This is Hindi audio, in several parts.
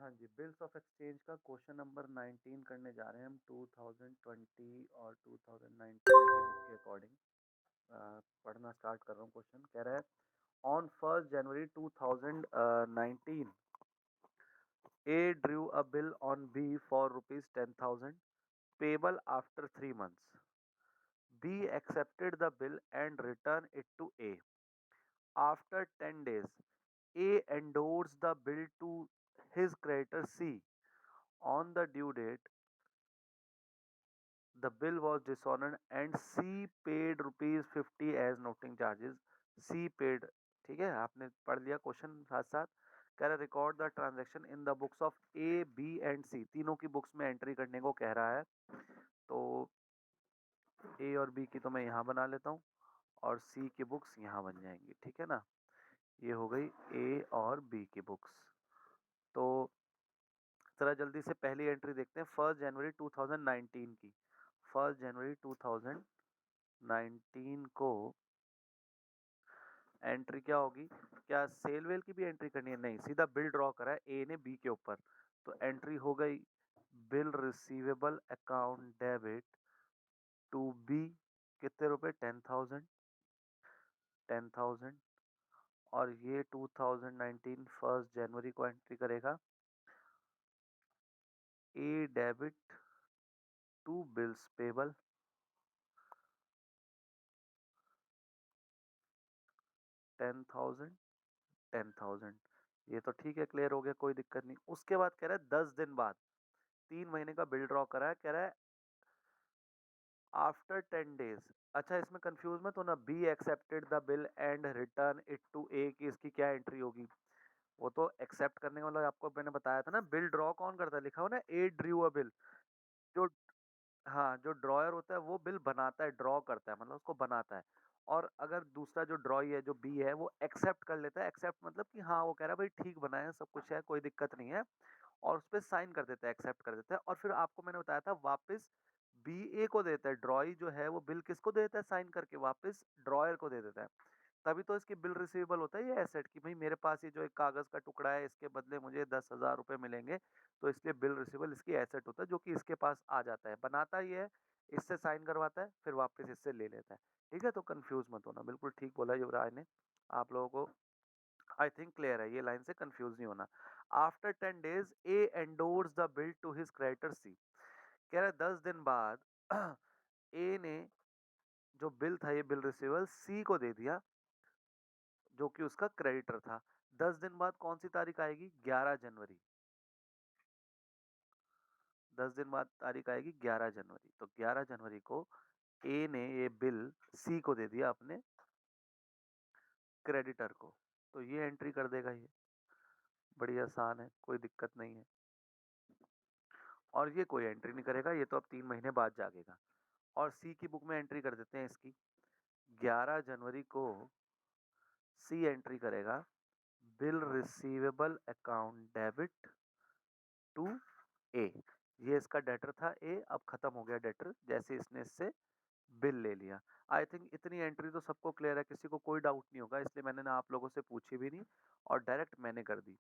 हाँ जी, बिल्स ऑफ एक्सचेंज का क्वेश्चन नंबर 19 करने जा रहे हैं हम 2020 और 2019 की बुक के अकॉर्डिंग। पढ़ना स्टार्ट कर रहा हूँ। क्वेश्चन कह रहा है, on 1 January 2019 A drew a bill on B for rupees 10,000 payable after 3 months. B accepted the bill and returned it to A. After 10 days, A endorsed the bill to his creditor C. On the due date, the bill was dishonored and C paid rupees 50 as noting charges. C paid। ठीक है, आपने पढ़ लिया क्वेश्चन साथ साथ। कह रहा record the transaction in the books of A B and C, तीनों की बुक्स में एंट्री करने को कह रहा है। तो ए और बी की तो मैं यहाँ बना लेता हूँ और सी की बुक्स यहाँ बन जाएंगी। ठीक है ना, ये हो गई ए और बी की बुक्स। तो जरा जल्दी से पहली एंट्री देखते हैं, 1 जनवरी 2019 की। 1 जनवरी 2019 को एंट्री क्या होगी? क्या सेल वेल की भी एंट्री करनी है? नहीं, सीधा बिल ड्रॉ करा है ए ने बी के ऊपर। तो एंट्री हो गई bill receivable account debit to B. कितने रुपए? 10,000। 10,000। और ये 2019 1 जनवरी को एंट्री करेगा ए डेबिट टू बिल्स पेबल 10,000। 10,000। ये तो ठीक है, क्लियर हो गया, कोई दिक्कत नहीं। उसके बाद कह रहा है 10 दिन बाद, 3 महीने का बिल ड्रॉ करा है। कह रहा है आफ्टर 10 डेज। अच्छा, इसमें कंफ्यूज मत होना, B accepted the bill and return it to A की इसकी क्या एंट्री होगी? वो तो एक्सेप्ट करने का मतलब आपको मैंने बताया था ना, बिल ड्रॉ कौन करता है, लिखा हो ना ए ड्रू अ बिल। जो हाँ, जो ड्रॉयर होता है वो बिल बनाता है, ड्रॉ करता है, मतलब उसको बनाता है। और अगर दूसरा जो ड्रॉई है, जो बी है, वो एक्सेप्ट कर लेता है। एक्सेप्ट मतलब कि हाँ, वो कह रहा है भाई ठीक बना है, सब कुछ है, कोई दिक्कत नहीं है, और उस पर साइन कर देता है, एक्सेप्ट कर देता है। और फिर आपको मैंने बताया था वापस बी ए को देता है, ड्रॉई जो है वो बिल किसको देता है साइन करके? वापस ड्रॉयर को दे देता है। तभी तो इसकी बिल रिसीवेबल होता है ये एसेट, कि भाई मेरे पास ये जो एक कागज का टुकड़ा है, इसके बदले मुझे 10,000 रुपए मिलेंगे। तो इसलिए बिल रिसीवेबल इसकी एसेट होता है, जो कि इसके पास आ जाता है, बनाता ही है, इससे साइन करवाता है, फिर वापस इससे ले लेता है। ठीक है, तो कंफ्यूज मत होना, बिल्कुल ठीक बोला युवराज ने। आप लोगों को आई थिंक क्लियर है, ये लाइन से कंफ्यूज नहीं होना। After 10 days A endorsed the bill to his creditor C. कह रहा है 10 दिन बाद ए ने जो बिल था, ये बिल रिसीवेबल सी को दे दिया, जो कि उसका क्रेडिटर था। 10 दिन बाद कौन सी तारीख आएगी? 11 जनवरी। 10 दिन बाद तारीख आएगी 11 जनवरी। तो 11 जनवरी को ए ने ये बिल सी को दे दिया, अपने क्रेडिटर को। तो ये एंट्री कर देगा ये, बड़ी आसान है, कोई दिक्कत नहीं है। और ये कोई एंट्री नहीं करेगा, ये तो अब 3 महीने बाद जागेगा। और सी की बुक में एंट्री कर देते हैं इसकी। 11 जनवरी को सी एंट्री करेगा bill receivable account debit to A. ये इसका डेटर था ए, अब खत्म हो गया डेटर, जैसे इसने इससे बिल ले लिया। आई थिंक इतनी एंट्री तो सबको क्लियर है, किसी को कोई डाउट नहीं होगा, इसलिए मैंने ना आप लोगों से पूछी भी नहीं और डायरेक्ट मैंने कर दी।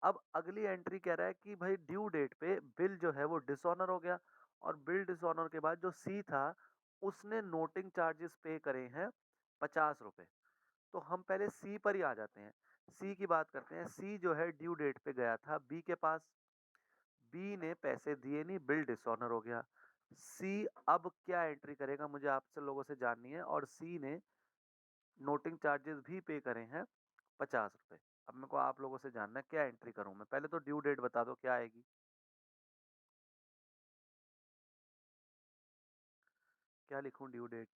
अब अगली एंट्री कह रहा है कि भाई ड्यू डेट पे बिल जो है वो डिसऑनर हो गया, और बिल डिसऑनर के बाद जो सी था उसने नोटिंग चार्जेस पे करे हैं 50 रुपए। तो हम पहले सी पर ही आ जाते हैं, सी की बात करते हैं। सी जो है ड्यू डेट पे गया था बी के पास, बी ने पैसे दिए नहीं, बिल डिसऑनर हो गया। सी अब क्या एंट्री करेगा, मुझे आपसे लोगों से जाननी है। और सी ने नोटिंग चार्जेस भी पे करे हैं 50 रुपए। अब मेरे को आप लोगों से जानना है क्या एंट्री करूं मैं, पहले तो ड्यू डेट बता दो क्या आएगी। क्या लिखूं ड्यू डेट?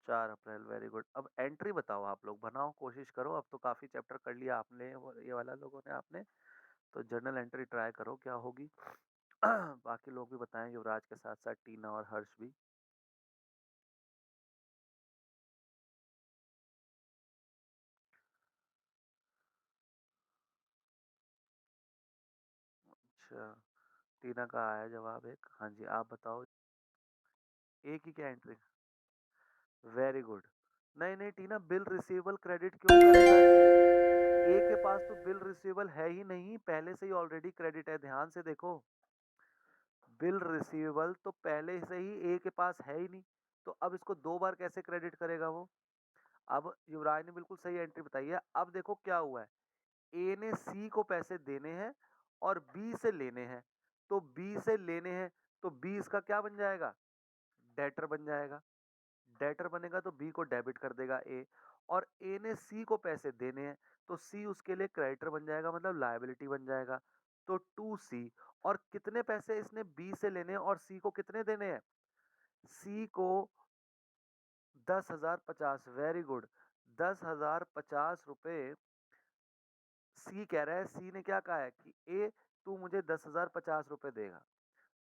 4 अप्रैल, वेरी गुड। अब एंट्री बताओ, आप लोग बनाओ, कोशिश करो, अब तो काफी चैप्टर कर लिया आपने, ये वाला लोगों ने, आपने तो जर्नल एंट्री ट्राई करो क्या होगी। बाकी लोग भी बताएं, युवराज के साथ साथ टीना और हर्ष भी। अच्छा, टीना का आया जवाब एक। हाँ जी, आप बताओ। एक ही क्या एंट्री? Very good. नहीं नहीं टीना, बिल रिसीवेबल क्रेडिट क्यों करेगा ये? रिसीवेबल है ही नहीं, पहले से ही ऑलरेडी क्रेडिट है, ध्यान से देखो। बिल रिसीवेबल तो पहले से ही ए के पास है ही नहीं, तो अब इसको 2 बार कैसे क्रेडिट करेगा वो? अब युवराज ने बिल्कुल सही एंट्री बताई है। अब देखो क्या हुआ है, ए ने सी को पैसे देने हैं और बी से लेने हैं। तो बी से लेने हैं, तो बी इसका क्या बन जाएगा? डेटर बन जाएगा। डेटर बनेगा तो बी को डेबिट कर देगा ए, और ए ने सी को पैसे देने हैं, तो सी उसके लिए क्रेडिटर बन जाएगा, मतलब लायबिलिटी बन जाएगा। तो टू सी, और कितने पैसे इसने बी से लेने हैं और सी को कितने देने हैं? सी को 10,050। Very good. 10,050 रुपए सी कह रहा है। सी ने क्या कहा है कि ए, तू मुझे 10,050 रुपए देगा।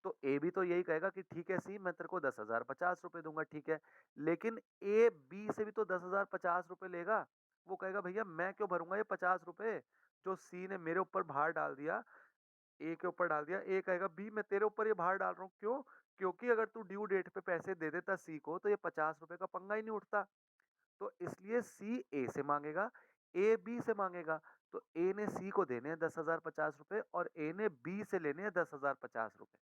तो ए भी तो यही कहेगा कि ठीक है सी, मैं तेरे को 10,050 रुपए दूंगा, ठीक है। लेकिन ए बी से भी तो 10,050 रुपए लेगा। वो कहेगा भैया मैं क्यों भरूंगा ये 50 रुपए जो सी ने मेरे ऊपर भार डाल दिया, ए के ऊपर डाल दिया। ए कहेगा बी, मैं तेरे ऊपर ये भार डाल रहा हूँ, क्यों? क्योंकि अगर तू ड्यू डेट पे पैसे दे देता सी को, तो ये 50 रुपए का पंगा ही नहीं उठता। तो इसलिए सी ए से मांगेगा, ए बी से मांगेगा। तो ए ने सी को देने हैं 10,050 रुपए और ए ने बी से लेने हैं 10,050 रुपए,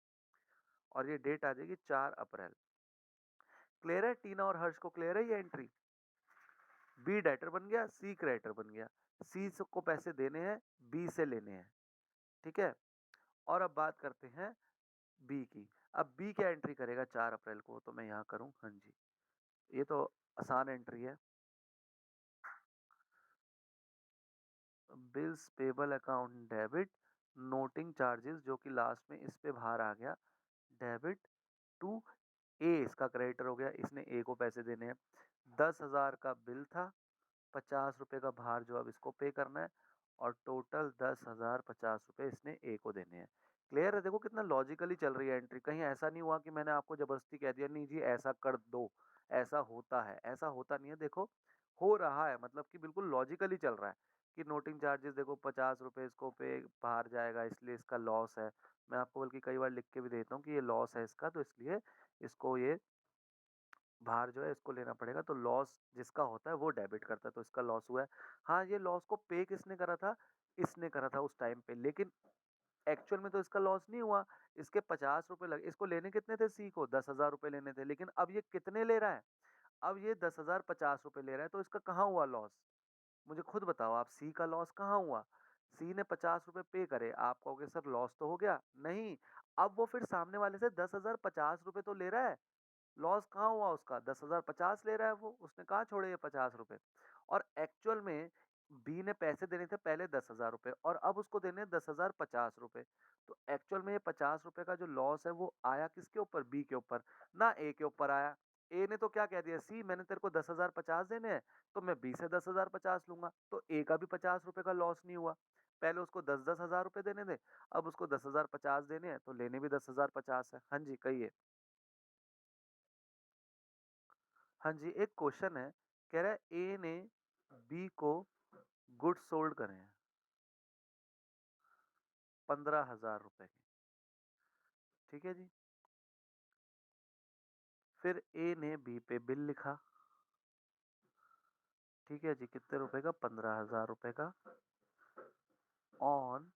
और ये डेट आ जाएगी 4 अप्रैल। क्लियर है? टीना और हर्ष को क्लियर है ये एंट्री? बी डेटर बन गया, सी क्रेडिटर बन गया। सी को पैसे देने हैं, बी से लेने हैं, ठीक है। और अब बात करते हैं बी की। अब बी क्या एंट्री करेगा 4 अप्रैल को? तो मैं यहाँ करूँ, हाँ जी, ये तो आसान एंट्री है। Bills payable account debit, noting charges जो कि लास्ट में इस पे भार आ गया, डेबिट टू ए, इसका क्रेडिटर हो गया, इसने ए को पैसे देने हैं। 10,000 का बिल था, 50 रुपए का भार जो अब इसको पे करना है, और टोटल 10,050 रुपए इसने ए को देने हैं। क्लियर है? देखो कितना लॉजिकली चल रही है एंट्री। कहीं ऐसा नहीं हुआ कि मैंने आपको जबरदस्ती कह दिया नहीं जी ऐसा कर दो, ऐसा होता है, ऐसा होता नहीं है। देखो हो रहा है, मतलब कि बिल्कुल लॉजिकली चल रहा है कि नोटिंग चार्जेस देखो 50 रुपए इसको पे बाहर जाएगा, इसलिए इसका लॉस है। मैं आपको बल्कि कई बार लिख के भी देता हूँ कि ये लॉस है इसका, तो इसलिए इसको ये भार जो है इसको लेना पड़ेगा। तो लॉस जिसका होता है वो डेबिट करता है, तो इसका लॉस हुआ है। हाँ, ये लॉस को पे किसने करा था? इसने करा था उस टाइम पे, लेकिन एक्चुअल में तो इसका लॉस नहीं हुआ। इसके 50 रुपए लगे, इसको लेने कितने थे? सी को 10,000 रुपए लेने थे, लेकिन अब ये कितने ले रहा है? अब ये 10,050 रुपए ले रहा है, तो इसका कहाँ हुआ लॉस? मुझे खुद बताओ आप, सी का लॉस कहाँ हुआ? सी ने 50 रुपए पे करे, आप कहोगे सर लॉस तो हो गया, नहीं। अब वो फिर सामने वाले से 10,050 रुपए तो ले रहा है, लॉस कहाँ हुआ उसका? 10,050 ले रहा है वो, उसने कहाँ छोड़े ये 50 रुपए। और एक्चुअल में बी ने पैसे देने थे पहले 10,000 रुपए, और अब उसको देने 10,050 रुपए। तो एक्चुअल में ये 50 रुपए का जो लॉस है वो आया किसके ऊपर? बी के ऊपर, ना ए के ऊपर आया। ए ने तो क्या कह दिया, सी मैंने तेरे को 10,050 देने हैं, तो मैं बी से 10,050 लूंगा, तो ए का भी 50 रुपए का लॉस नहीं हुआ। पहले उसको 10,000 रुपए देने थे, अब उसको 10,050 देने हैं, तो लेने भी 10,050 है। हाँ जी, कहिए। हाँ जी, एक क्वेश्चन है, कह रहा है ए ने बी को गुड्स सोल्ड करे हैं 15,000 रुपए के, ठीक है जी। फिर ए ने बी पे बिल लिखा, ठीक है जी, कितने रुपए का? 15,000 रुपए का, ऑन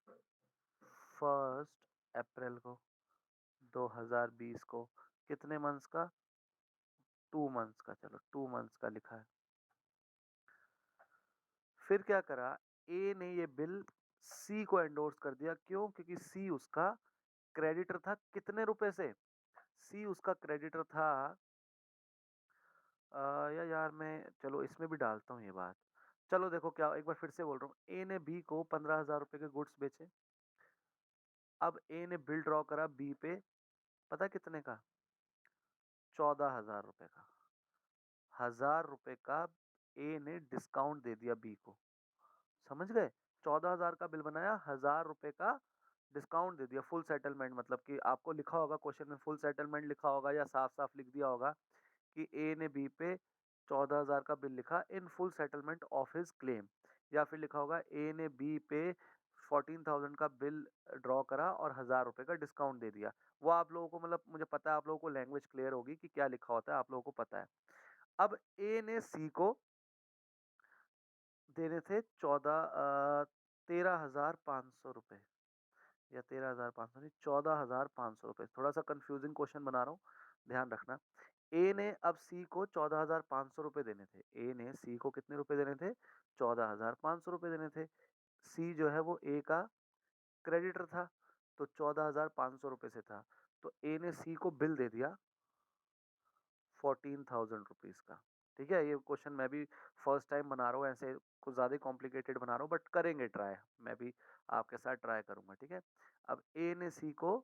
1 अप्रैल को 2020 को। कितने मंथ्स का? 2 मंथ्स का, चलो 2 मंथ्स का लिखा है। फिर क्या करा, ए ने ये बिल सी को एंडोर्स कर दिया, क्यों? क्योंकि सी उसका क्रेडिटर था। कितने रुपए से? सी उसका क्रेडिटर था, यार मैं, चलो इसमें भी डालता हूँ ये बात। चलो देखो क्या, एक बार फिर से बोल रहा हूँ, ए ने बी को 15,000 रुपए के गुड्स बेचे। अब ए ने बिल ड्रॉ करा बी पे, पता कितने का? 14,000 रुपए का। 1,000 रुपए का ए ने डिस्काउंट दे दिया बी को, समझ गए? 14,000 का बिल बनाया, 1,000 रुपए का डिस्काउंट दे दिया। फुल सेटलमेंट, मतलब कि आपको लिखा होगा क्वेश्चन में, फुल सेटलमेंट लिखा होगा या साफ साफ लिख दिया होगा कि ए ने बी पे 14,000 का बिल लिखा in full settlement of his claim, या फिर लिखा होगा ए ने बी पे 14,000 का बिल ड्रॉ करा और 1,000 रुपए का डिस्काउंट दे दिया। वो आप लोगों को, मतलब मुझे पता है आप लोगों को लैंग्वेज क्लियर होगी कि क्या लिखा होता है, आप लोगों को पता है। अब ए ने सी को देने थे 14, 13,500 रुपये या 13,500 नहीं, 14,500 रुपये। थोड़ा सा कंफ्यूजिंग क्वेश्चन बना रहा हूँ, ध्यान रखना। ए ने अब सी को 14,500 रुपये देने थे। ए ने सी को कितने रुपए देने थे? 14,500 रुपये देने थे। सी जो है वो ए का क्रेडिटर था, तो 14,500 रुपये से था। तो ए ने सी को बिल दे दिया 14,000 रुपीज का। ठीक है, ये क्वेश्चन मैं भी फर्स्ट टाइम बना रहा हूँ, ऐसे कुछ ज्यादा कॉम्प्लिकेटेड बना रहा हूँ, बट करेंगे ट्राई, मैं भी आपके साथ ट्राई करूंगा। ठीक है, अब ए ने सी को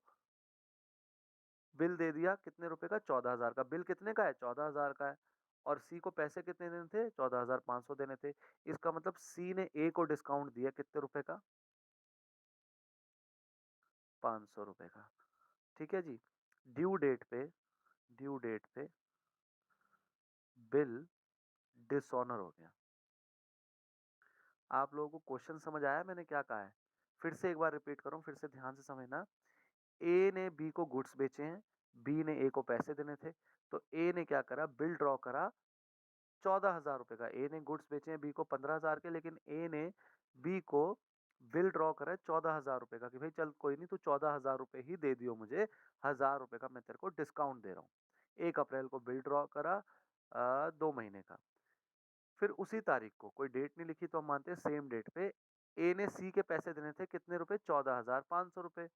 बिल दे दिया कितने रुपए का? 14,000 का। बिल कितने का है? 14,000 का है। और सी को पैसे कितने देने थे? 14,500 देने थे। इसका मतलब सी ने ए को डिस्काउंट दिया कितने रुपए का? 500 रुपए का। ठीक है जी। ड्यू डेट पे ड्यू डेट पे बिल डिसऑनर हो गया। आप लोगों को क्वेश्चन समझ आया मैंने क्या कहा है? फिर से एक बार रिपीट करूं, फिर से ध्यान से समझना। ए ने बी को गुड्स बेचे हैं, बी ने ए को पैसे देने थे, तो ए ने क्या करा? बिल ड्रॉ करा 14,000 रुपए का। ए ने गुड्स बेचे हैं बी को 15,000 के, लेकिन ए ने बी को बिल ड्रॉ करा 14,000 रुपए का कि भाई चल कोई नहीं, तू 14,000 रुपए ही दे दियो मुझे, 1,000 रुपए का मैं तेरे को डिस्काउंट दे रहा हूँ। 1 अप्रैल को बिल ड्रॉ करा 2 महीने का। फिर उसी तारीख को, कोई डेट नहीं लिखी तो हम मानते हैं सेम डेट पे, ए ने सी के पैसे देने थे कितने रुपए? 14,500 रुपए।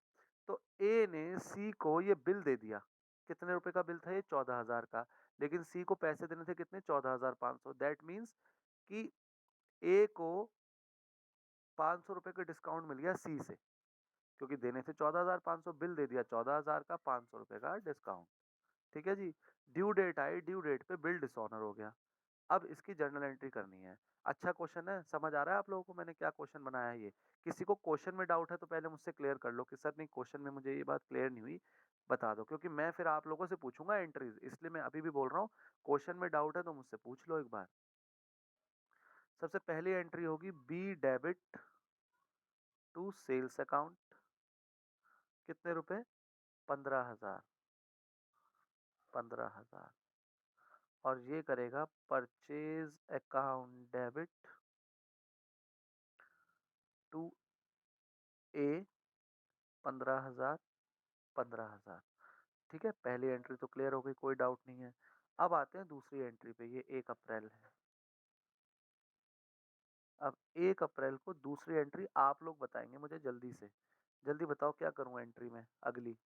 तो ए ने सी को ये बिल दे दिया। कितने रुपए का बिल था ये? 14,000 का। लेकिन सी को पैसे देने थे कितने? 14,500। दैट मीन्स कि ए को 500 रुपए का डिस्काउंट मिल गया सी से, क्योंकि देने थे 14,500, बिल दे दिया 14,000 का, 500 रुपए का डिस्काउंट। ठीक है जी। ड्यू डेट आई, ड्यू डेट पे बिल डिसऑनर हो गया। अब इसकी जर्नल एंट्री करनी है। अच्छा क्वेश्चन है, समझ आ रहा है आप लोगों को मैंने क्या क्वेश्चन बनाया है ये? किसी को क्वेश्चन में डाउट है तो पहले मुझसे क्लियर कर लो कि सर नहीं, क्वेश्चन में मुझे ये बात क्लियर नहीं हुई, बता दो, क्योंकि मैं फिर आप लोगों से पूछूंगा एंट्रीज, इसलिए मैं अभी भी बोल रहा हूँ। क्वेश्चन में डाउट है तो मुझसे पूछ लो एक बार। सबसे पहली एंट्री होगी B debit to sales account, कितने रुपए? 15,000। 15,000। और ये करेगा purchase account debit to A 15,000। 15,000। ठीक है, पहली एंट्री तो क्लियर हो गई, कोई डाउट नहीं है। अब आते हैं दूसरी एंट्री पे, ये 1 अप्रैल है। अब 1 अप्रैल को दूसरी एंट्री आप लोग बताएंगे मुझे, जल्दी से जल्दी बताओ क्या करूं एंट्री में अगली?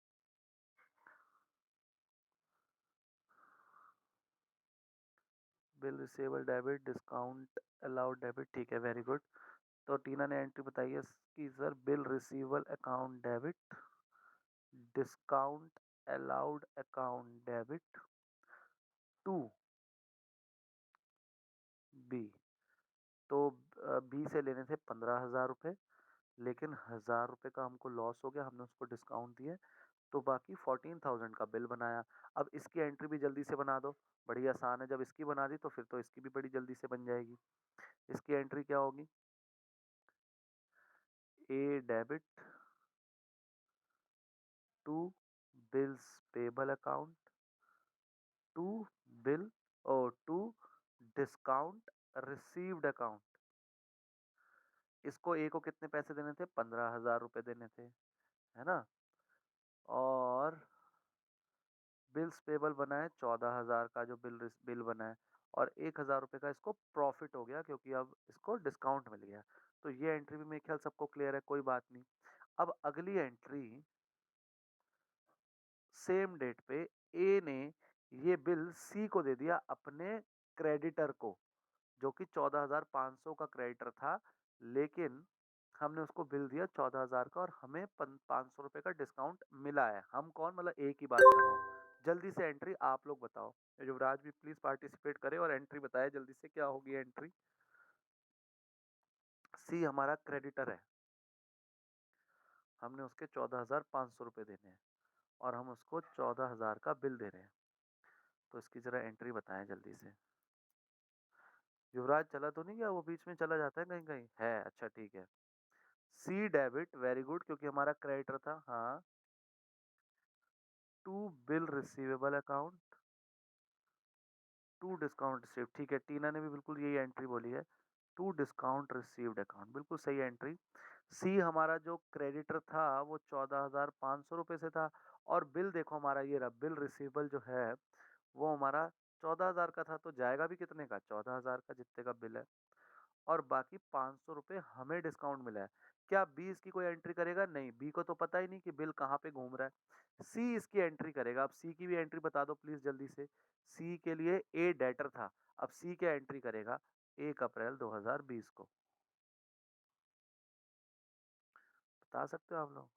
Bill receivable debit, discount allowed debit, ठीक है, वेरी गुड। तो टीना ने एंट्री बताई है कि sir bill receivable account debit, discount allowed account debit to B. तो बी से लेने थे 15,000 रुपये, लेकिन 1,000 रुपये का हमको लॉस हो गया, हमने उसको डिस्काउंट दिए, तो बाकी 14,000 का बिल बनाया। अब इसकी एंट्री भी जल्दी से बना दो, बड़ी आसान है। जब इसकी बना दी तो फिर तो इसकी भी बड़ी जल्दी से बन जाएगी। इसकी एंट्री क्या होगी? A debit to bills payable account to bill और टू डिस्काउंट रिसीव्ड अकाउंट। इसको ए को कितने पैसे देने थे? 15,000 रुपये देने थे, है ना? और बिल्स पेबल बना है 14,000 का, जो बिल बना है, और 1,000 रुपये का इसको प्रॉफिट हो गया क्योंकि अब इसको डिस्काउंट मिल गया। तो ये एंट्री भी मेरे ख्याल सबको क्लियर है, कोई बात नहीं। अब अगली एंट्री, सेम डेट पे ए ने ये बिल सी को दे दिया, अपने क्रेडिटर को, जो कि 14,500 का क्रेडिटर था, लेकिन हमने उसको बिल दिया 14,000 का, और हमें 500 रुपए का डिस्काउंट मिला है। हम कौन? मतलब ए की बात कर रहा हूँ। जल्दी से एंट्री आप लोग बताओ। युवराज भी प्लीज पार्टिसिपेट करे और एंट्री बताए जल्दी से, क्या होगी एंट्री? सी हमारा क्रेडिटर है, हमने उसके 14,500 रुपये देने हैं, और हम उसको 14,000 का बिल दे रहे हैं। तो इसकी जरा एंट्री बताएं जल्दी से। युवराज चला तो नहीं गया? वो बीच में चला जाता है कहीं कहीं, है? अच्छा ठीक है। सी डेबिट, वेरी गुड, क्योंकि हमारा क्रेडिटर था, हाँ। To bill receivable account to discount receive, ठीक है, टीना ने भी बिल्कुल यही एंट्री बोली है। टू डिस्काउंट रिसीव्ड अकाउंट, बिल्कुल सही एंट्री। सी हमारा जो क्रेडिटर था वो 14,500 रुपये से था, और बिल देखो हमारा ये रहा, बिल रिसीवेबल जो है वो हमारा 14,000 का था, तो जाएगा भी कितने का, 14,000 का, जितने का बिल है। और बाकी 500 रुपये हमें डिस्काउंट मिला है। क्या बी इसकी कोई एंट्री करेगा? नहीं, बी को तो पता ही नहीं कि बिल कहाँ पे घूम रहा है। सी इसकी एंट्री करेगा। अब सी की भी एंट्री बता दो प्लीज जल्दी से। सी के लिए ए डेटर था, अब सी क्या एंट्री करेगा? 1 अप्रैल 2020 को। बता सकते हो आप लोग?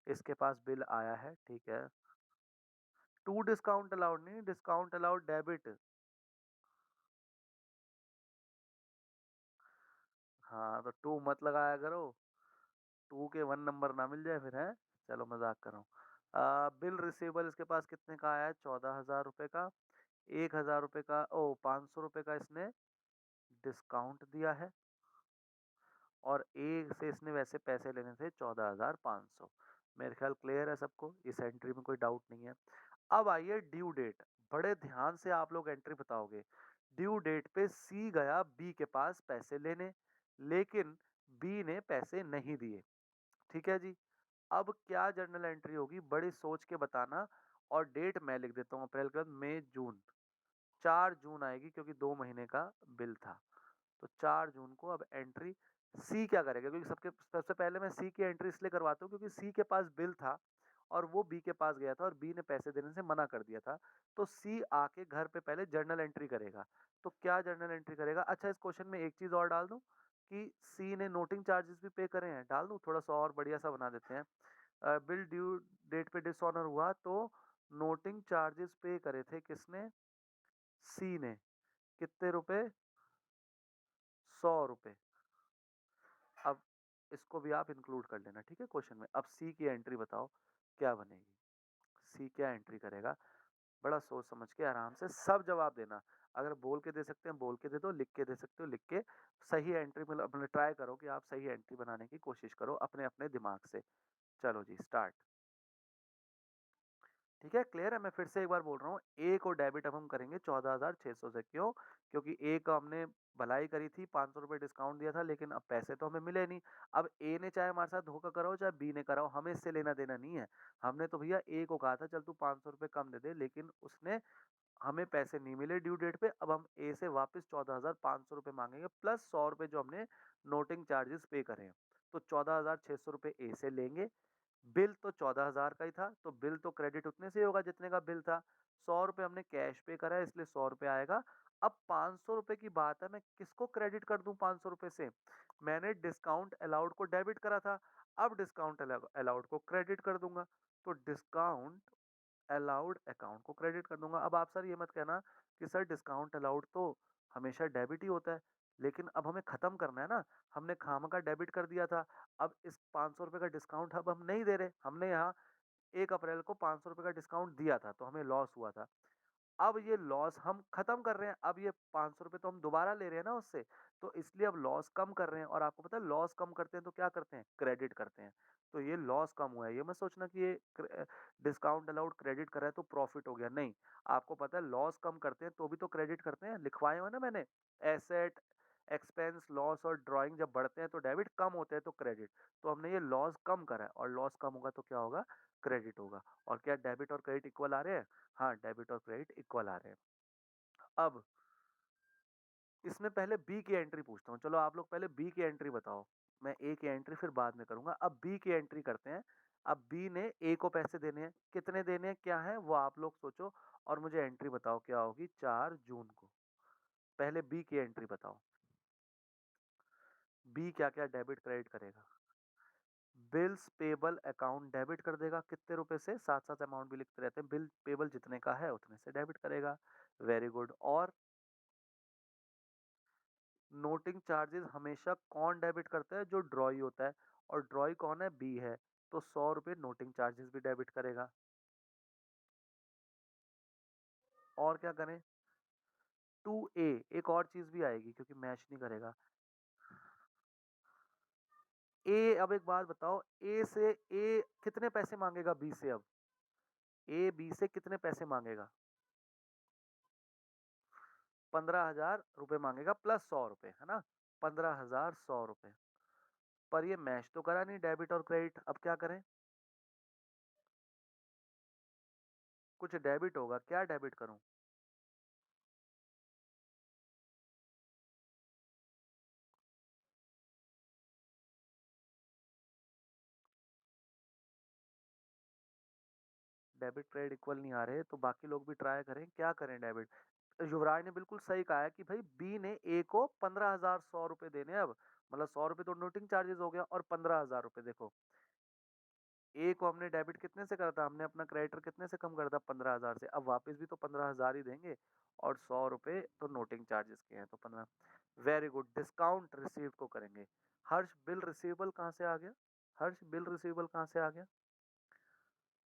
इसके पास बिल आया है, ठीक है। टू डिस्काउंट अलाउड नहीं, डिस्काउंट अलाउड डेबिट। हाँ तो टू मत लगाया करो, टू के 1 नंबर ना मिल जाए फिर है। चलो मजाक कर रहा हूँ। बिल रिसीवेबल इसके पास कितने का आया है? 14,000 रुपये का। 1,000 रुपये का, ओ 500 रुपये का इसने डिस्काउंट दिया है, और ए से इसने वैसे पैसे लेने थे 14,500। मेरे ख्याल क्लियर है सबको, इस एंट्री में कोई डाउट नहीं है। अब आइए ड्यू डेट। बड़े ध्यान से आप लोग एंट्री बताओगे। ड्यू डेट पे सी गया बी के पास पैसे लेने, लेकिन बी ने पैसे नहीं दिए। ठीक है जी। अब क्या जर्नल एंट्री होगी, बड़ी सोच के बताना। और डेट मैं लिख देता हूँ, अप्रैल के बाद मई जून, 4 जून आएगी क्योंकि 2 महीने का बिल था। तो 4 जून को अब एंट्री सी क्या करेगा, क्योंकि सबके सबसे पहले मैं सी की एंट्री इसलिए करवाता हूँ क्योंकि सी के पास बिल था और वो बी के पास गया था और बी ने पैसे देने से मना कर दिया था। तो सी आके घर पे पहले जर्नल एंट्री करेगा। तो क्या जर्नल एंट्री करेगा? अच्छा, इस क्वेश्चन में एक चीज और डाल दूं कि सी ने नोटिंग चार्जेस भी पे करे हैं, डाल दूं, थोड़ा सा और बढ़िया सा बना देते हैं। बिल ड्यू डेट पे डिसऑनर हुआ तो नोटिंग चार्जेस पे करे थे किसने? सी ने। कितने रुपए? 100 रुपए। अब इसको भी आप इंक्लूड कर लेना, ठीक है, क्वेश्चन में। अब सी की एंट्री बताओ क्या बनेगी। सी क्या एंट्री करेगा? बड़ा सोच समझ के आराम से सब जवाब देना। अगर बोल के दे सकते हैं बोल के दे दो, लिख के दे सकते हो लिख के। सही एंट्री मतलब अपने ट्राई करो कि आप सही एंट्री बनाने की कोशिश करो अपने अपने दिमाग से। चलो जी स्टार्ट। ठीक है, क्लियर है? मैं फिर से एक बार बोल रहा हूँ, ए को डेबिट अब हम करेंगे 14,600 से। क्यों? क्योंकि ए का हमने भलाई करी थी, 500 रुपये डिस्काउंट दिया था, लेकिन अब पैसे तो हमें मिले नहीं। अब ए ने चाहे हमारे साथ धोखा कराओ चाहे बी ने कराओ, हमें इससे लेना देना नहीं है। हमने तो भैया ए को कहा था चल तू 500 रुपये कम दे दे, लेकिन उसने हमें पैसे नहीं मिले ड्यू डेट पे। अब हम ए से वापस 14,500 रुपये मांगेंगे प्लस 100 रुपये जो हमने नोटिंग चार्जेस पे करे हैं। तो 14,600 रुपये ए से लेंगे। बिल तो 14,000 का ही था, तो बिल तो क्रेडिट उतने से ही होगा जितने का बिल था। 100 रुपये हमने कैश पे करा है इसलिए 100 रुपये आएगा। अब 500 रुपये की बात है, मैं किसको क्रेडिट कर दूं 500 रुपये से? मैंने डिस्काउंट अलाउड को डेबिट करा था, अब डिस्काउंट अलाउड को क्रेडिट कर दूंगा। तो डिस्काउंट अलाउड अकाउंट को क्रेडिट कर दूंगा। अब आप सर ये मत कहना कि सर डिस्काउंट अलाउड तो हमेशा डेबिट ही होता है, लेकिन अब हमें खत्म करना है ना। हमने खामखा डेबिट कर दिया था, अब इस 500 रुपये का डिस्काउंट अब हम नहीं दे रहे। हमने यहाँ 1 अप्रैल को 500 रुपये का डिस्काउंट दिया था तो हमें लॉस हुआ था। अब ये लॉस हम खत्म कर रहे हैं, अब ये 500 रुपये तो हम दोबारा ले रहे हैं ना उससे, तो इसलिए अब लॉस कम कर रहे हैं। और आपको पता है लॉस कम करते हैं तो क्या करते हैं? क्रेडिट करते हैं। तो ये लॉस कम हुआ है, ये मत सोचना कि ये डिस्काउंट अलाउड क्रेडिट कर रहा है तो प्रॉफिट हो गया, नहीं। आपको पता है लॉस कम करते हैं तो भी तो क्रेडिट करते हैं, लिखवाए हुए ना मैंने। एसेट, एक्सपेंस, लॉस और ड्राइंग जब बढ़ते हैं तो डेबिट, कम होते हैं तो क्रेडिट। तो हमने ये लॉस कम करा है, और लॉस कम होगा तो क्या होगा? क्रेडिट होगा। और क्या डेबिट और क्रेडिट इक्वल आ रहे हैं? हाँ, डेबिट और क्रेडिट इक्वल आ रहे हैं। अब इसमें पहले बी की एंट्री पूछता हूँ। चलो आप लोग पहले बी की एंट्री बताओ, मैं ए की एंट्री फिर बाद में करूंगा। अब बी की एंट्री करते हैं। अब बी ने ए को पैसे देने हैं, कितने देने हैं क्या है वो आप लोग सोचो, और मुझे एंट्री बताओ क्या होगी 4 जून को। पहले बी की एंट्री बताओ। बी क्या क्या डेबिट क्रेडिट करेगा? बिल्स पेबल अकाउंट डेबिट कर देगा। कितने रुपए से? साथ साथ अमाउंट भी लिखते रहते हैं। बिल पेबल जितने का है उतने से डेबिट करेगा। Very good. और नोटिंग चार्जेस हमेशा कौन डेबिट करता है? जो ड्रॉई होता है, और ड्रॉई कौन है? बी है। तो 100 रुपये नोटिंग चार्जेस भी डेबिट करेगा। और क्या करें? 2A एक और चीज भी आएगी क्योंकि मैच नहीं करेगा। ए, अब एक बात बताओ, ए से ए कितने पैसे मांगेगा बी से? अब ए बी से कितने पैसे मांगेगा? 15,000 रुपए मांगेगा प्लस 100 रुपए, है ना, 15,100 रुपए। पर ये मैच तो करा नहीं डेबिट और क्रेडिट, अब क्या करें? कुछ डेबिट होगा, क्या डेबिट करूं? डेबिट क्रेडिट इक्वल नहीं आ रहे, तो बाकी लोग भी ट्राई करें, क्या करें डेबिट? युवराज ने बिल्कुल सही कहा है कि भाई बी ने ए को 15,100 रुपए देने हैं अब, मतलब 100 रुपए तो नोटिंग चार्जेस हो गया, और 15,000 रुपए देखो, ए को हमने डेबिट कितने से करा था, हमने अपना क्रेडिटर कितने से कम करा था, 15,000 से, अब वापस भी तो 15,000 ही देंगे, और 100 रुपए तो नोटिंग चार्जेस के हैं, तो 15। वेरी गुड, डिस्काउंट रिसीव को करेंगे। हर्ष बिल रिसीवेबल कहाँ से आ गया? हर्ष बिल रिसीवेबल कहाँ से आ गया?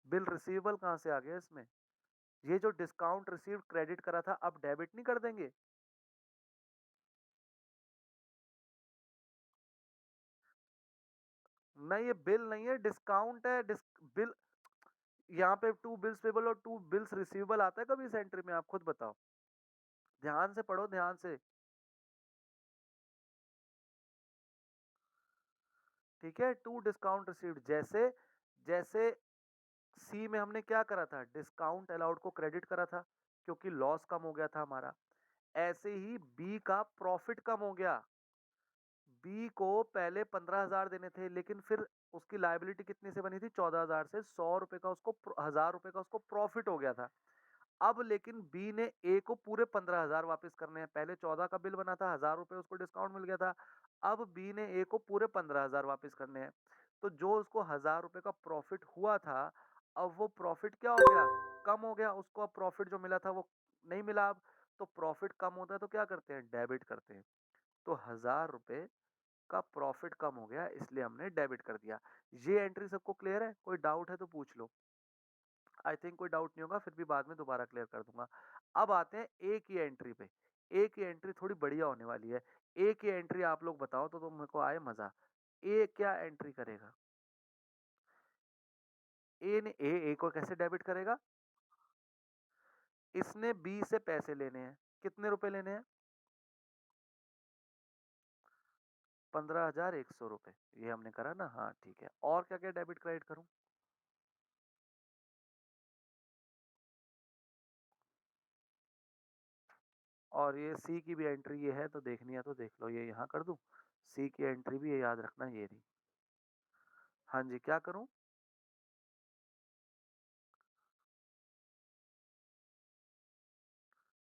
बिल रिसीवेबल कहाँ से आ गया इसमें? ये जो डिस्काउंट रिसीव क्रेडिट करा था, अब डेबिट नहीं कर देंगे? नहीं, ये बिल नहीं है, डिस्काउंट है। बिल, यहाँ पे टू बिल्स पेबल और टू बिल्स रिसीवेबल आता है कभी इस एंट्री में? आप खुद बताओ, ध्यान से पढ़ो, ध्यान से। ठीक है, टू डिस्काउंट रिसीव्ड, जैसे जैसे सी में हमने क्या करा था, डिस्काउंट अलाउड को क्रेडिट करा था, क्योंकि लॉस कम हो गया था हमारा। ऐसे ही बी का प्रॉफिट कम हो गया। बी को पहले 15,000 देने थे, लेकिन फिर उसकी लाइबिलिटी कितनी से बनी थी, 14,000 से, 100 रुपए का उसको, 1,000 रुपए का उसको प्रॉफिट हो गया था। अब लेकिन बी ने ए को पूरे 15,000 वापस करने हैं, पहले 14 का बिल बना था, 1,000 रुपए उसको डिस्काउंट मिल गया था, अब बी ने ए को पूरे 15,000 वापस करने हैं। तो जो उसको 1,000 रुपए का प्रॉफिट हुआ था, अब वो प्रॉफिट क्या हो गया, कम हो गया, उसको अब प्रॉफिट जो मिला था वो नहीं मिला अब। तो प्रॉफिट कम होता है तो क्या करते हैं, डेबिट करते हैं। तो 1,000 रुपए का प्रॉफिट कम हो गया, इसलिए हमने डेबिट कर दिया। ये एंट्री सबको क्लियर है? कोई डाउट है तो पूछ लो। आई थिंक कोई डाउट नहीं होगा, फिर भी बाद में दोबारा क्लियर कर दूंगा। अब आते हैं ए की एंट्री पे। ए की एंट्री थोड़ी बढ़िया होने वाली है। ए की एंट्री आप लोग बताओ तो मेरे को आए मजा। ए क्या एंट्री करेगा? ए को कैसे डेबिट करेगा? इसने बी से पैसे लेने हैं, कितने रुपए लेने हैं? 15,100 रुपए, ये हमने करा ना, हाँ ठीक है। और क्या क्या डेबिट क्रेडिट करूं? और ये सी की भी एंट्री ये है, तो देखनी है तो देख लो, ये यहाँ कर दूं। सी की एंट्री भी ये याद रखना, ये रही। हाँ जी, क्या करूं?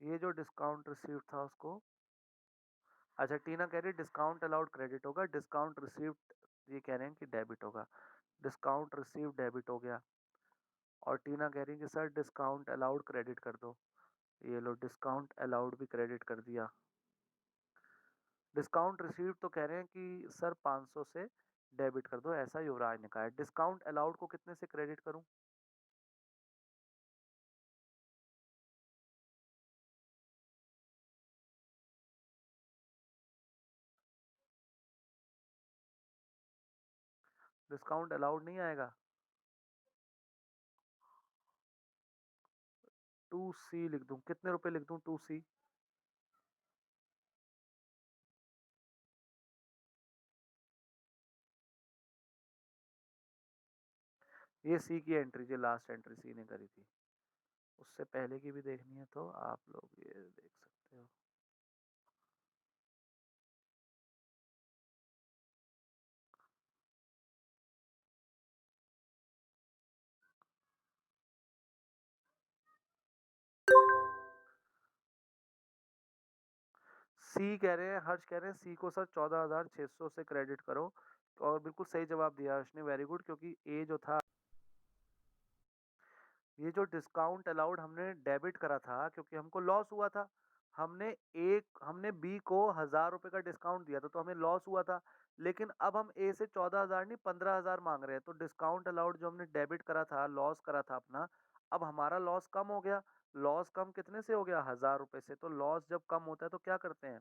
ये जो डिस्काउंट रिसीव था उसको, अच्छा टीना कह रही है डिस्काउंट अलाउड क्रेडिट होगा, डिस्काउंट रिसीव्ड ये कह रहे हैं कि डेबिट होगा। डिस्काउंट रिसीव डेबिट हो गया, और टीना कह रही है कि सर डिस्काउंट अलाउड क्रेडिट कर दो। ये लो, डिस्काउंट अलाउड भी क्रेडिट कर दिया। डिस्काउंट रिसीव तो कह रहे हैं कि सर 500 से डेबिट कर दो, ऐसा युवराज ने कहा है। डिस्काउंट अलाउड को कितने से क्रेडिट करूं? डिस्काउंट अलाउड नहीं आएगा। 2C लिख दूं, कितने रुपए लिख दूं 2C? ये सी की एंट्री, जो लास्ट एंट्री सी ने करी थी, उससे पहले की भी देखनी है तो आप लोग ये देख सकते हो। सी कह रहे हैं, हर्ष कह रहे हैं सी को सर 14,600 से क्रेडिट करो। और बिल्कुल सही जवाब दिया हर्ष ने, वेरी गुड, क्योंकि ए जो था, ये जो डिस्काउंट अलाउड हमने डेबिट करा था, क्योंकि हमको लॉस हुआ था। हमने बी को 1,000 रुपए का डिस्काउंट दिया था, तो हमें लॉस हुआ था। लेकिन अब हम ए से 14,000 नहीं 15,000 मांग रहे हैं, तो डिस्काउंट अलाउड जो हमने डेबिट करा था, लॉस करा था अपना, अब हमारा लॉस कम हो गया। लॉस कम कितने से हो गया, 1,000 रुपए से। तो लॉस जब कम होता है तो क्या करते हैं,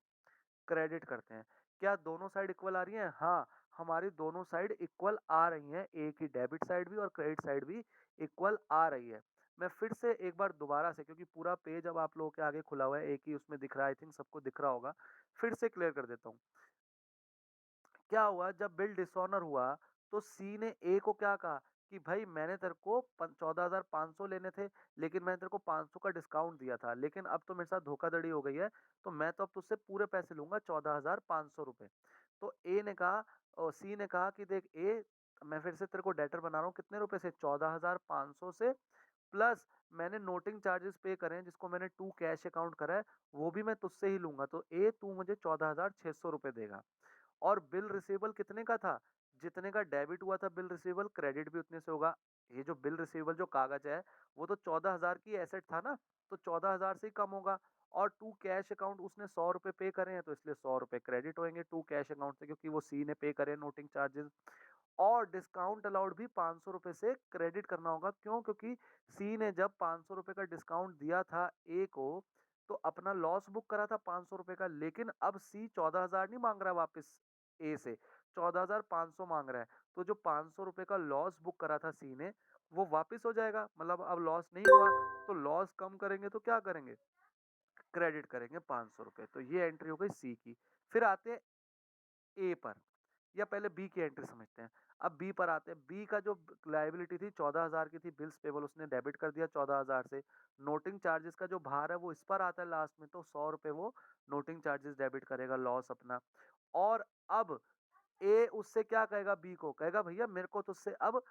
क्रेडिट करते हैं। क्या दोनों साइड इक्वल आ रही हैं? हाँ, हमारी दोनों साइड इक्वल आ रही हैं, ए की डेबिट साइड भी और क्रेडिट साइड भी इक्वल आ रही है। मैं फिर से एक बार दोबारा से, क्योंकि पूरा पेज अब आप लोगों के आगे खुला हुआ है, एक ही उसमें दिख रहा है, आई थिंक सबको दिख रहा होगा। फिर से क्लियर कर देता हूँ। क्या हुआ जब बिल डिसऑनर हुआ, तो सी ने ए को क्या कहा कि भाई मैंने तेरे को 14,500 लेने थे, लेकिन मैंने तेरे को 500 का डिस्काउंट दिया था, लेकिन अब तो मेरे साथ धोखाधड़ी हो गई है, तो मैं तो अब तुझसे पूरे पैसे लूंगा 14,500 रुपए। तो ए ने कहा, और सी ने कहा कि देख ए, मैं फिर से तेरे को डेटर बना रहा हूँ कितने रुपए से, 14,500 से, प्लस मैंने नोटिंग चार्जेस पे करे हैं जिसको मैंने टू कैश अकाउंट करा है, वो भी मैं तुझसे ही लूंगा, तो ए तू मुझे 14,600 रुपए देगा। और बिल रिसीवेबल कितने का था? जितने का डेबिट हुआ था बिल रिसीवेबल, क्रेडिट भी उतने से होगा। ये जो बिल रिसीवेबल जो कागज है, वो तो 14,000 की एसेट था ना, तो 14,000 से ही कम होगा। और टू कैश अकाउंट उसने 100 रुपए पे करे हैं, तो इसलिए 100 रुपए क्रेडिट होंगे टू कैश अकाउंट से, क्योंकि वो सी ने पे करे नोटिंग चार्जेस। और डिस्काउंट अलाउड भी 500 रुपए से क्रेडिट करना होगा। क्यों? क्योंकि सी ने जब 500 रुपए का डिस्काउंट दिया था ए को, तो अपना लॉस बुक करा था 500 रुपए का, लेकिन अब सी 14,000 नहीं मांग रहा वापस ए से, 14,500 मांग रहा है। तो जो 500 रुपए का लॉस बुक करा था सी ने, वो वापस हो जाएगा, मतलब अब लॉस नहीं हुआ। तो लॉस कम करेंगे तो क्या करेंगे? क्रेडिट करेंगे 500 रुपए। तो ये एंट्री हो गई सी की। फिर आते हैं ए पर, या पहले बी की एंट्री समझते हैं। अब बी पर आते हैं। बी का जो लायबिलिटी थी 14,000 की थी, बिल्स पेबल उसने डेबिट कर दिया 14,000 से। नोटिंग चार्जेस का जो भार है वो इस पर आता है लास्ट में, तो 100 रुपए वो नोटिंग चार्जेस डेबिट करेगा, लॉस अपना। और अब ए उससे क्या कहेगा, बी को कहेगा भैया मेरे को तुझसे अब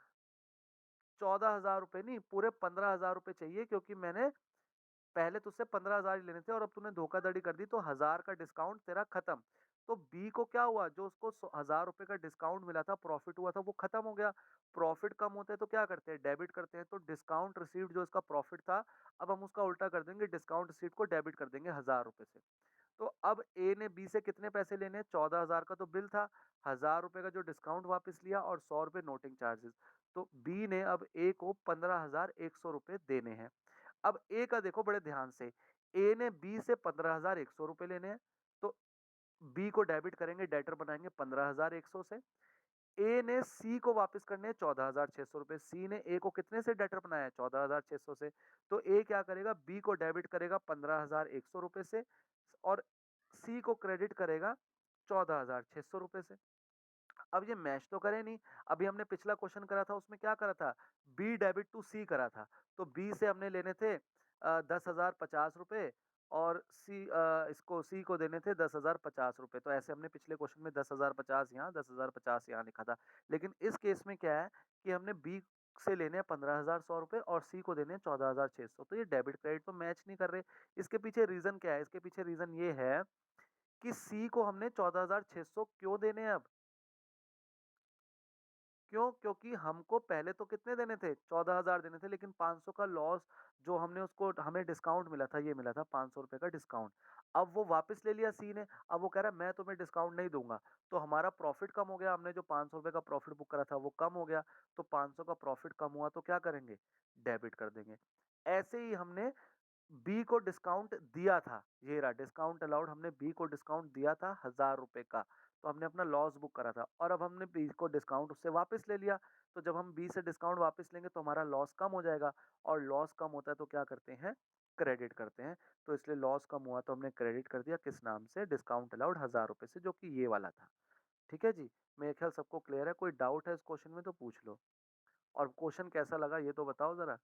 14,000 रुपए नहीं, पूरे 15,000 रुपए चाहिए, क्योंकि मैंने पहले तुझसे 15,000 ही लेने थे और अब तूने धोखाधड़ी कर दी, तो 1,000 का डिस्काउंट तेरा खत्म। तो बी को क्या हुआ, जो उसको 1,000 रुपए का डिस्काउंट मिला था, प्रॉफिट हुआ था, वो खत्म हो गया। प्रॉफिट कम होते हैं तो क्या करते हैं, डेबिट करते हैं। तो डिस्काउंट रिसीव्ड जो इसका प्रॉफिट था, अब हम उसका उल्टा कर देंगे, डिस्काउंट रिसीव्ड को डेबिट कर देंगे 1,000 रुपए से। तो अब ए ने बी से कितने पैसे लेने हैं, 14,000 का तो बिल था, 1,000 रुपए का जो डिस्काउंट वापस लिया, और 100 रुपए नोटिंग चार्जेस। तो बी ने अब ए को 15,100 रुपए देने हैं। अब ए का देखो बड़े ध्यान से, ए ने बी से 15,100 रुपए लेने हैं, तो बी को डेबिट करेंगे, डेटर बनाएंगे 15,100 से। ए ने सी को वापस करने हैं 14,600 रुपए। सी ने ए को कितने से डेटर बनाया है, 14,600 से। तो ए क्या करेगा, बी को डेबिट करेगा 15,100 रुपए से, और सी को क्रेडिट करेगा 14,600 रुपए से। अब ये मैच तो करे नहीं। अभी हमने पिछला क्वेश्चन करा था, उसमें क्या करा था, बी डेबिट टू सी करा था। तो बी से हमने लेने थे 10,050 रुपए, और इसको सी को देने थे 10,050 रुपए। तो ऐसे हमने पिछले क्वेश्चन में 10,050 यहाँ, 10,050 यहाँ लिखा था। लेकिन इस केस में क्या है कि हमने बी से लेने हैं 15,100 रुपए और सी को देने हैं 14,600। तो ये डेबिट क्रेडिट तो मैच नहीं कर रहे। इसके पीछे रीजन क्या है? इसके पीछे रीजन ये है कि सी को हमने 14,600 क्यों देने हैं अब? क्यों? क्योंकि हमको पहले तो कितने देने थे? 14,000 देने थे, लेकिन 500 का लॉस जो हमने उसको, हमें डिस्काउंट मिला था, ये मिला था 500 रुपए का डिस्काउंट। अब वो वापस ले लिया सी ने, अब वो कह रहा है मैं तुम्हें डिस्काउंट नहीं दूँगा। तो हमारा प्रॉफिट कम हो गया, हमने जो 500 रुपए का प्रॉफिट बुक करा था वो कम हो गया। तो 500 का प्रॉफिट कम हुआ तो क्या करेंगे? डेबिट कर देंगे। ऐसे ही हमने बी को डिस्काउंट दिया था, ये रहा डिस्काउंट अलाउड, हमने बी को डिस्काउंट दिया था 1,000 रुपए का, तो हमने अपना लॉस बुक करा था, और अब हमने बी को डिस्काउंट उससे वापस ले लिया। तो जब हम बी से डिस्काउंट वापस लेंगे तो हमारा लॉस कम हो जाएगा, और लॉस कम होता है तो क्या करते हैं, क्रेडिट करते हैं। तो इसलिए लॉस कम हुआ तो हमने क्रेडिट कर दिया, किस नाम से, डिस्काउंट अलाउड 1,000 रुपए से, जो कि ये वाला था। ठीक है जी, मेरे ख्याल सबको क्लियर है। कोई डाउट है इस क्वेश्चन में तो पूछ लो, और क्वेश्चन कैसा लगा ये तो बताओ जरा।